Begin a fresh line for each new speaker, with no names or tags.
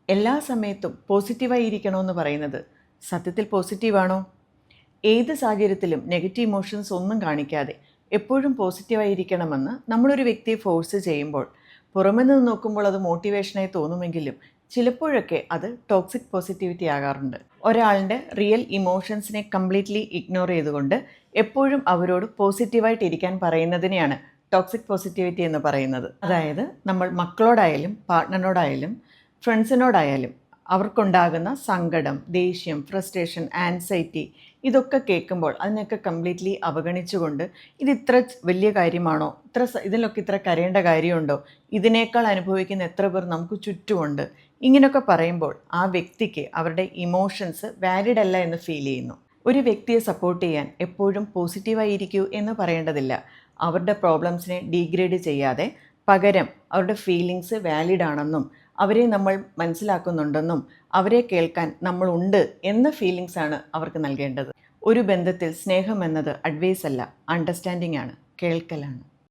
എല്ലാ സമയത്തും പോസിറ്റീവായി ഇരിക്കണമെന്ന് പറയുന്നത് സത്യത്തിൽ പോസിറ്റീവാണോ? ഏത് സാഹചര്യത്തിലും നെഗറ്റീവ് ഇമോഷൻസ് ഒന്നും കാണിക്കാതെ എപ്പോഴും പോസിറ്റീവായി ഇരിക്കണമെന്ന് നമ്മളൊരു വ്യക്തിയെ ഫോഴ്സ് ചെയ്യുമ്പോൾ പുറമെ നിന്ന് നോക്കുമ്പോൾ അത് മോട്ടിവേഷനായി തോന്നുമെങ്കിലും ചിലപ്പോഴൊക്കെ അത് ടോക്സിക് പോസിറ്റിവിറ്റി ആകാറുണ്ട്. ഒരാളുടെ റിയൽ ഇമോഷൻസിനെ കംപ്ലീറ്റ്ലി ഇഗ്നോർ ചെയ്തുകൊണ്ട് എപ്പോഴും അവരോട് പോസിറ്റീവായിട്ട് ഇരിക്കാൻ പറയുന്നതിനെയാണ് ടോക്സിക് പോസിറ്റിവിറ്റി എന്ന് പറയുന്നത്. അതായത് നമ്മൾ മക്കളോടായാലും പാർട്ട്ണറിനോടായാലും ഫ്രണ്ട്സിനോടായാലും അവർക്കുണ്ടാകുന്ന സങ്കടം, ദേഷ്യം, ഫ്രസ്ട്രേഷൻ, ആൻസൈറ്റി ഇതൊക്കെ കേൾക്കുമ്പോൾ അതിനൊക്കെ കംപ്ലീറ്റ്ലി അവഗണിച്ചുകൊണ്ട് ഇതിത്ര വലിയ കാര്യമാണോ, ഇതിലൊക്കെ ഇത്ര കരയേണ്ട കാര്യമുണ്ടോ, ഇതിനേക്കാൾ അനുഭവിക്കുന്ന എത്ര പേർ നമുക്ക് ചുറ്റുമുണ്ട്, ഇങ്ങനെയൊക്കെ പറയുമ്പോൾ ആ വ്യക്തിക്ക് അവരുടെ ഇമോഷൻസ് വാലിഡ് അല്ല എന്ന് ഫീൽ ചെയ്യുന്നു. ഒരു വ്യക്തിയെ സപ്പോർട്ട് ചെയ്യാൻ എപ്പോഴും പോസിറ്റീവായിരിക്കൂ എന്ന് പറയേണ്ടതില്ല. അവരുടെ പ്രോബ്ലംസിനെ ഡീഗ്രേഡ് ചെയ്യാതെ പകരം അവരുടെ ഫീലിങ്സ് വാലിഡ് ആണെന്നും അവരെ നമ്മൾ മനസ്സിലാക്കുന്നുണ്ടെന്നും അവരെ കേൾക്കാൻ നമ്മളുണ്ട് എന്ന ഫീലിങ്സാണ് അവർക്ക് നൽകേണ്ടത്. ഒരു ബന്ധത്തിൽ സ്നേഹം എന്നത് അഡ്വൈസ് അല്ല, അണ്ടർസ്റ്റാൻഡിംഗ് ആണ്, കേൾക്കലാണ്.